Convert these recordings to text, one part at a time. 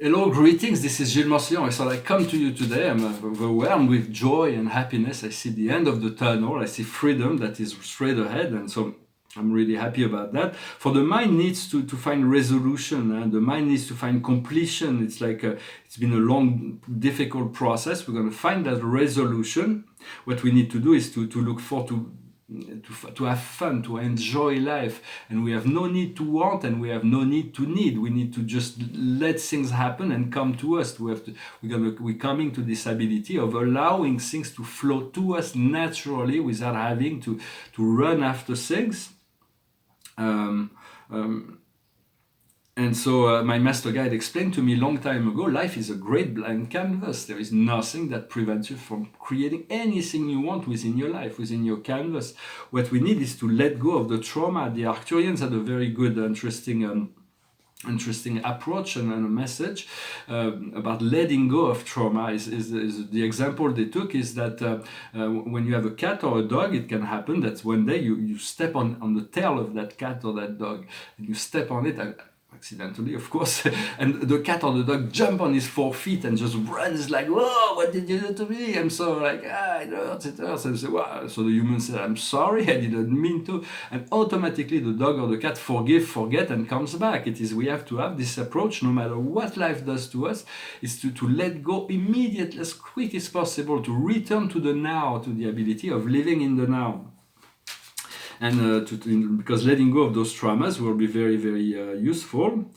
Hello, greetings. This is Gilles Morcillon. So I come to you today. I'm overwhelmed with joy and happiness. I see the end of the tunnel. I see freedom that is straight ahead. And so I'm really happy about that. For the mind needs to find resolution, and the mind needs to find completion. It's like it's been a long, difficult process. We're going to find that resolution. What we need to do is to look forward to have fun, to enjoy life, and we have no need to want, and we have no need to need. We need to just let things happen and come to us. We're coming to this ability of allowing things to flow to us naturally without having to run after things. Um, um, and so my master guide explained to me a long time ago, life is a great blank canvas. There is nothing that prevents you from creating anything you want within your life, within your canvas. What we need is to let go of the trauma. The Arcturians had a very good, interesting approach and a message about letting go of trauma. Is the example they took is that when you have a cat or a dog, it can happen that one day you step on the tail of that cat or that dog, and you step on it accidentally, of course, and the cat or the dog jump on his 4 feet and just runs like, "Whoa, what did you do to me?" I'm so like, it hurts, it hurts. And so, wow. So the human said, "I'm sorry, I didn't mean to," and automatically the dog or the cat forget, and comes back. It is, we have to have this approach, no matter what life does to us, is to let go immediately, as quick as possible, to return to the now, to the ability of living in the now. And because letting go of those traumas will be very, very useful.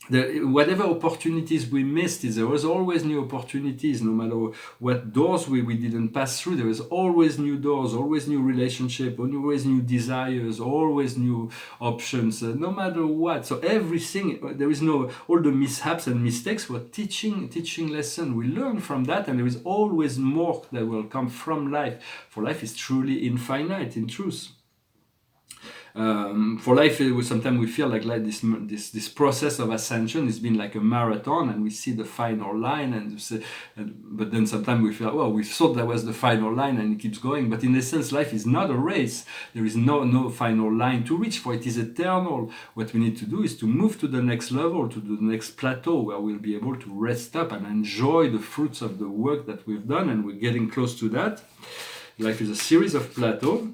Whatever opportunities we missed, there was always new opportunities. No matter what doors we didn't pass through, there was always new doors, always new relationship, always new desires, always new options, no matter what. So everything, there is no, all the mishaps and mistakes were teaching lesson. We learn from that, and there is always more that will come from life. For life is truly infinite in truth. For life, sometimes we feel like this process of ascension has been like a marathon, and we see the final line, but then sometimes we feel, well, we thought that was the final line, and it keeps going. But in essence, life is not a race. There is no final line to reach, for it is eternal. What we need to do is to move to the next level, to the next plateau, where we'll be able to rest up and enjoy the fruits of the work that we've done, and we're getting close to that. Life is a series of plateaus.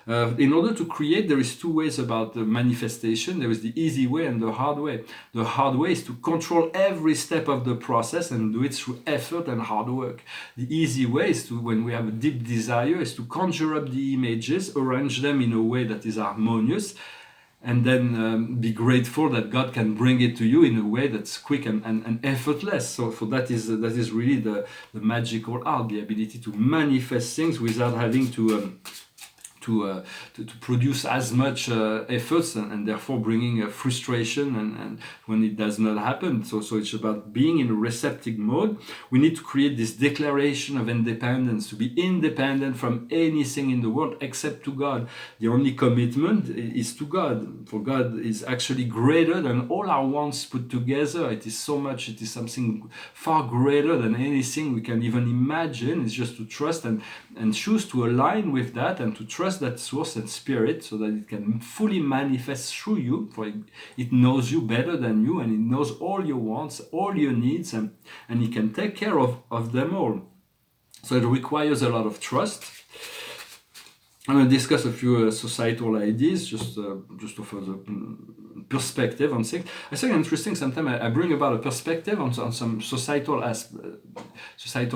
In order to create, there is two ways about the manifestation. There is the easy way and the hard way. The hard way is to control every step of the process and do it through effort and hard work. The easy way is to, when we have a deep desire, is to conjure up the images, arrange them in a way that is harmonious, and then be grateful that God can bring it to you in a way that's quick and effortless. So that is really the magical art, the ability to manifest things without having to produce as much efforts, and therefore bringing frustration and when it does not happen. So it's about being in a receptive mode. We need to create this declaration of independence, to be independent from anything in the world except to God. The only commitment is to God, for God is actually greater than all our wants put together. It is something far greater than anything we can even imagine. It's just to trust and choose to align with that, and to trust that source and spirit, so that it can fully manifest through you, for it knows you better than you, and it knows all your wants, all your needs, and it can take care of them all. So it requires a lot of trust. I'm going to discuss a few societal ideas, just to further perspective on things. I think it's interesting. Sometimes I bring about a perspective on some societal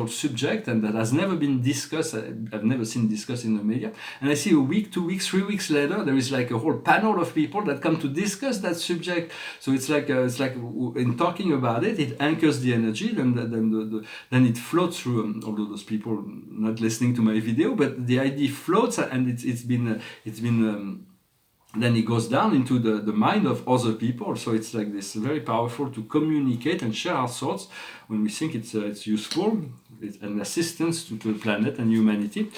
subject, and that has never been discussed. I've never seen discussed in the media. And I see a week, 2 weeks, 3 weeks later, there is like a whole panel of people that come to discuss that subject. So it's like in talking about it, it anchors the energy. Then it floats through. Although those people not listening to my video, but the idea floats, and it's been then it goes down into the mind of other people. So it's like this very powerful to communicate and share our thoughts when we think it's useful. It's an assistance to the planet and humanity.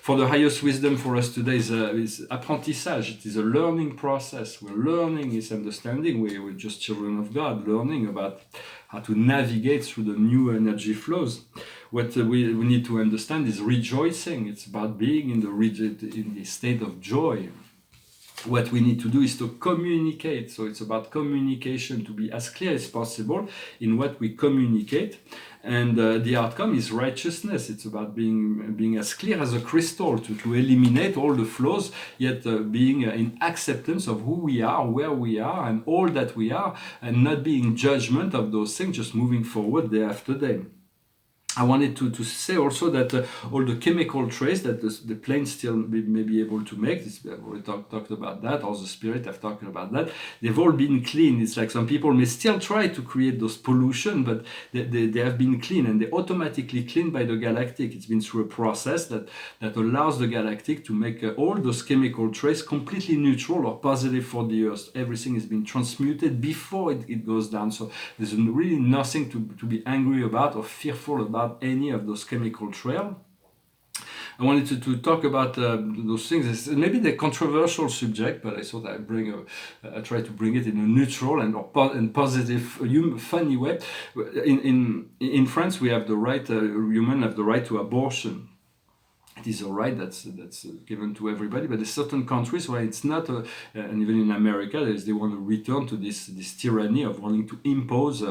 For the highest wisdom for us today is apprentissage. It is a learning process. We're learning is understanding. We're just children of God, learning about how to navigate through the new energy flows. What we need to understand is rejoicing. It's about being in the state of joy. what we need to do is to communicate. So it's about communication, to be as clear as possible in what we communicate. And the outcome is righteousness. It's about being as clear as a crystal, to eliminate all the flaws, yet being in acceptance of who we are, where we are, and all that we are, and not being in judgment of those things, just moving forward day after day. I wanted to say also that all the chemical trace that the plane still may be able to make, I've already talked about that, or the spirit, I've talked about that, they've all been clean. It's like some people may still try to create those pollution, but they have been clean, and they're automatically cleaned by the galactic. It's been through a process that allows the galactic to make all those chemical trace completely neutral or positive for the Earth. Everything is being transmuted before it goes down. So there's really nothing to be angry about or fearful about any of those chemical trail. I wanted to talk about those things. It's maybe the controversial subject, but I thought I try to bring it in a neutral and positive, funny way. In France, we have the right, women have the right to abortion. It is a right that's given to everybody, but there's certain countries where it's not, and even in America, they want to return to this tyranny of wanting to impose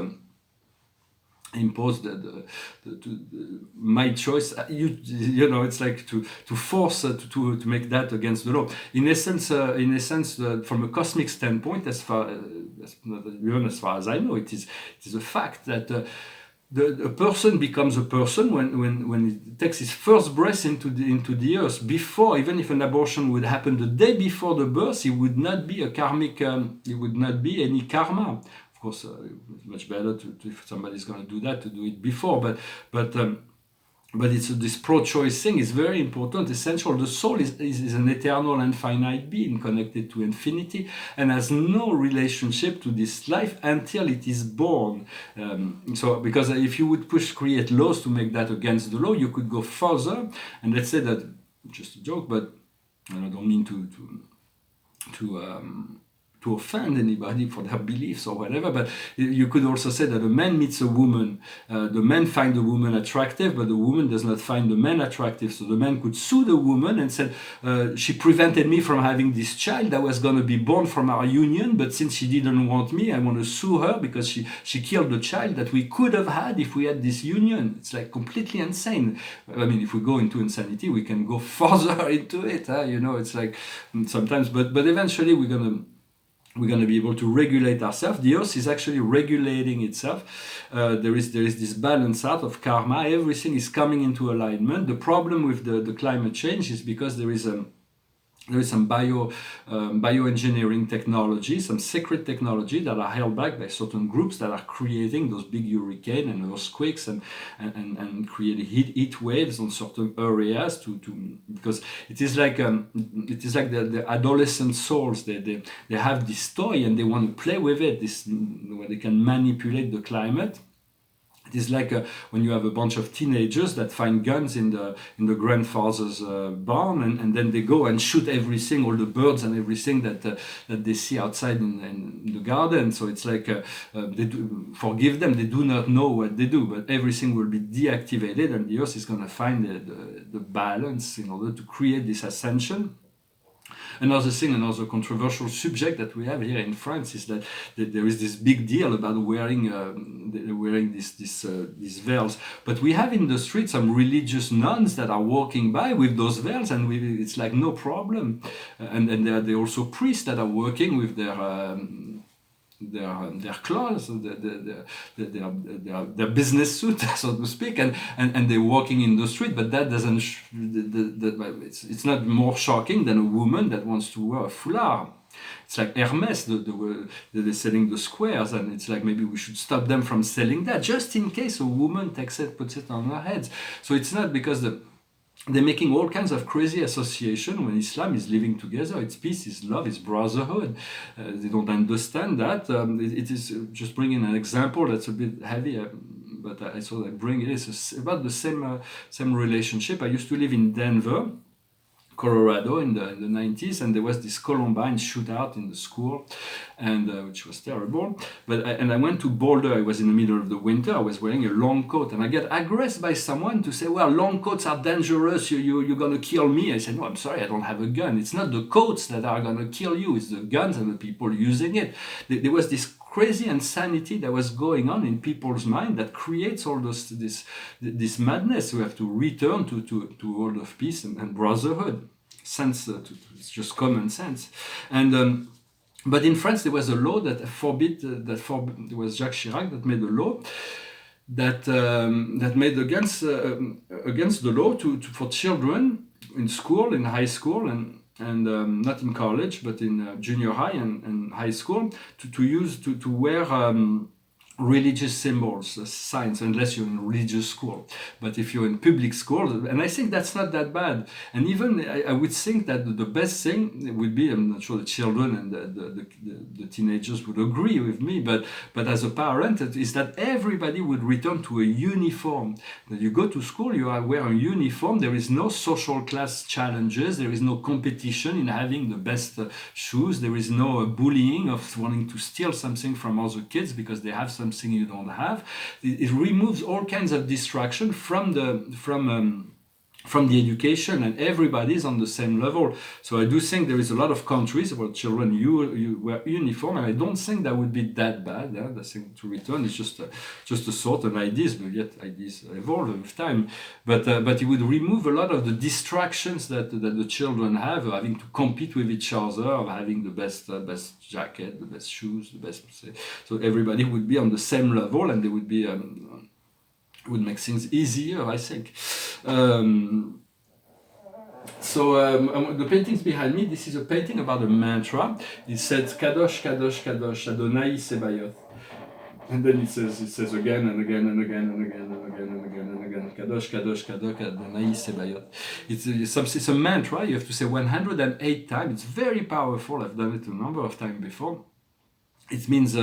my choice. You know, it's like to force to make that against the law. In essence, from a cosmic standpoint, as far as I know, it is a fact that a person becomes a person when he takes his first breath into the earth. Before, even if an abortion would happen the day before the birth, it would not be a karmic. It would not be any karma. Of course, it's much better if somebody's going to do that, to do it before. But it's this pro-choice thing is very important, essential. The soul is an eternal and finite being connected to infinity and has no relationship to this life until it is born. So because if you would create laws to make that against the law, you could go further. And let's say that, just a joke, but I don't mean to offend anybody for their beliefs or whatever, but you could also say that a man meets a woman, the man finds the woman attractive, but the woman does not find the man attractive. So the man could sue the woman and said, she prevented me from having this child that was going to be born from our union, but since she didn't want me, I want to sue her because she killed the child that we could have had if we had this union. It's like completely insane. I mean, if we go into insanity, we can go further into it. You know, it's like sometimes, but eventually we're going to be able to regulate ourselves. The earth is actually regulating itself. There is this balance out of karma. Everything is coming into alignment. The problem with the climate change is because there is some bioengineering technology, some secret technology that are held back by certain groups that are creating those big hurricanes and earthquakes and creating heat waves on certain areas because it is like the adolescent souls. They have this toy and they want to play with it. Where they can manipulate the climate. It is like when you have a bunch of teenagers that find guns in the grandfather's barn, and then they go and shoot everything, all the birds and everything that they see outside in the garden. So it's like forgive them, they do not know what they do, but everything will be deactivated, and the earth is going to find the balance in order to create this ascension. Another controversial subject that we have here in France is that there is this big deal about wearing these veils. But we have in the street some religious nuns that are walking by with those veils, and it's like no problem. And there are also priests that are working with their clothes, their business suit, so to speak, and they're walking in the street. But that doesn't. It's not more shocking than a woman that wants to wear a foulard. It's like Hermes, they're selling the squares, and it's like maybe we should stop them from selling that, just in case a woman takes it, puts it on her head. So it's not because they're making all kinds of crazy association when Islam is living together. It's peace, it's love, it's brotherhood. They don't understand that. It is just bringing an example that's a bit heavy, but I thought I'd bring it. It's about the same relationship. I used to live in Denver. Colorado in the 90s, and there was this Columbine shootout in the school, and which was terrible. But I went to Boulder. I was in the middle of the winter. I was wearing a long coat, and I get aggressed by someone to say, "Well, long coats are dangerous. You're gonna kill me." I said, "No, I'm sorry. I don't have a gun. It's not the coats that are gonna kill you. It's the guns and the people using it." There was this crazy insanity that was going on in people's mind that creates all this madness. We have to return to world of peace and brotherhood. It's just common sense. And but in France there was a law that there was Jacques Chirac that made a law that made against the law for children in school, in high school, and not in college, but in junior high and high school, to wear religious symbols, signs, unless you're in religious school. But if you're in public school, and I think that's not that bad. And even I would think that the best thing would be, I'm not sure the children and the teenagers would agree with me, but as a parent, is that everybody would return to a uniform. That you go to school, you wear a uniform, there is no social class challenges, there is no competition in having the best shoes, there is no bullying of wanting to steal something from other kids because they have something you don't have. It removes all kinds of distraction from the education, and everybody is on the same level. So I do think there is a lot of countries where children you wear uniform, and I don't think that would be that bad. The thing to return is just a sort of ideas, but yet ideas evolve with time. But it would remove a lot of the distractions that the children have, having to compete with each other, of having the best jacket, the best shoes, the best. So everybody would be on the same level, and they would be. Would make things easier, I think. The paintings behind me, this is a painting about a mantra. It says Kadosh, Kadosh, Kadosh, Adonai Sebayoth. And then it says again and again and again and again and again and again and again, Kadosh, Kadosh, Kadosh, Adonai Sebayoth. It's a mantra you have to say 108 times. It's very powerful. I've done it a number of times before. It means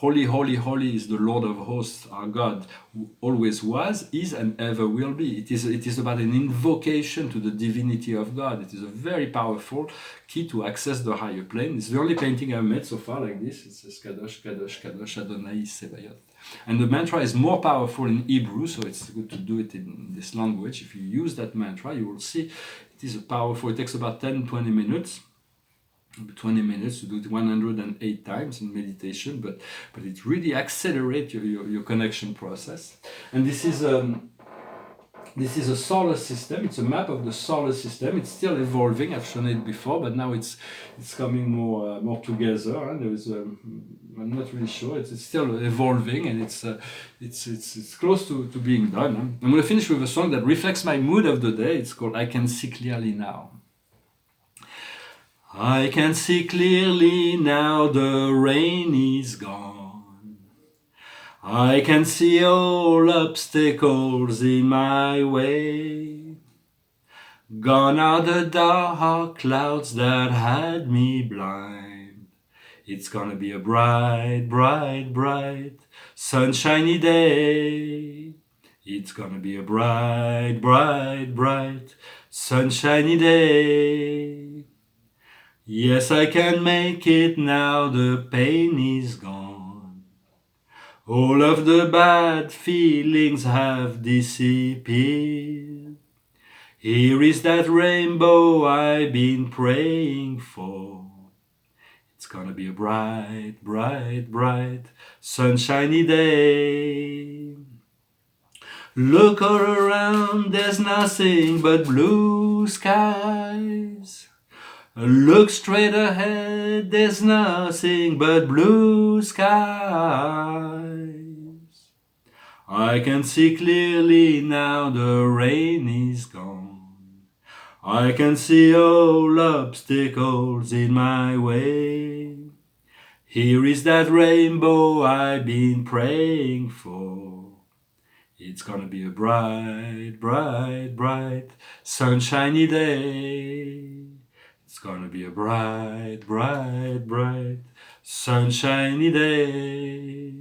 holy, holy, holy is the Lord of hosts, our God, who always was, is, and ever will be. It is about an invocation to the divinity of God. It is a very powerful key to access the higher plane. It's the only painting I've made so far like this. It says Kadosh, Kadosh, Kadosh, Adonai Sebayoth. And the mantra is more powerful in Hebrew, so it's good to do it in this language. If you use that mantra, you will see it is powerful. It takes about 10-20 minutes. 20 minutes to do it 108 times in meditation, but it really accelerates your connection process. And this is a solar system. It's a map of the solar system. It's still evolving. I've shown it before, but now it's coming more together. And there is I'm not really sure. It's still evolving, and it's close to being done. I'm going to finish with a song that reflects my mood of the day. It's called "I Can See Clearly Now." I can see clearly now, the rain is gone. I can see all obstacles in my way. Gone are the dark clouds that had me blind. It's gonna be a bright, bright, bright, sunshiny day. It's gonna be a bright, bright, bright, sunshiny day. Yes, I can make it now, the pain is gone. All of the bad feelings have disappeared. Here is that rainbow I've been praying for. It's gonna be a bright, bright, bright, sunshiny day. Look all around, there's nothing but blue skies. Look straight ahead, there's nothing but blue skies. I can see clearly now, the rain is gone. I can see all obstacles in my way. Here is that rainbow I've been praying for. It's gonna be a bright, bright, bright, sunshiny day. It's gonna be a bright, bright, bright, sunshiny day.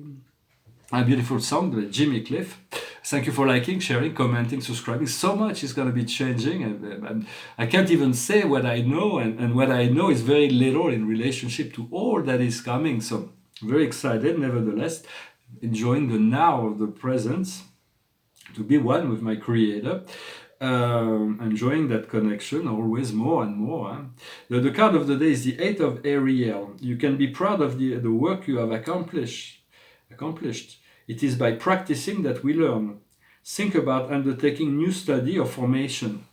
A beautiful song by Jimmy Cliff. Thank you for liking, sharing, commenting, subscribing. So much is going to be changing. And I can't even say what I know. And what I know is very little in relationship to all that is coming. So very excited, nevertheless, enjoying the now of the present, to be one with my Creator. Enjoying that connection always more and more. The card of the day is the Eight of Ariel. You can be proud of the work you have accomplished. It is by practicing that we learn. Think about undertaking new study or formation.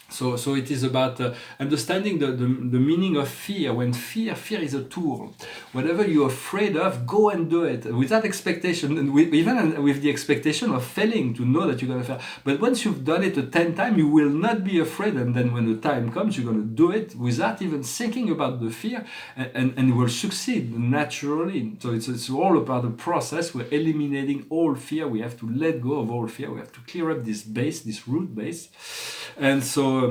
So it is about understanding the meaning of fear. When fear is a tool. Whatever you're afraid of, go and do it without expectation, and even with the expectation of failing, to know that you're going to fail. But once you've done it 10 times, you will not be afraid, and then when the time comes, you're going to do it without even thinking about the fear, and you will succeed naturally. So it's all about the process. We're eliminating all fear. We have to let go of all fear. We have to clear up this base, this root base. And so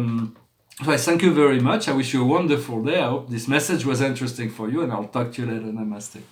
I thank you very much. I wish you a wonderful day. I hope this message was interesting for you, and I'll talk to you later. Namaste.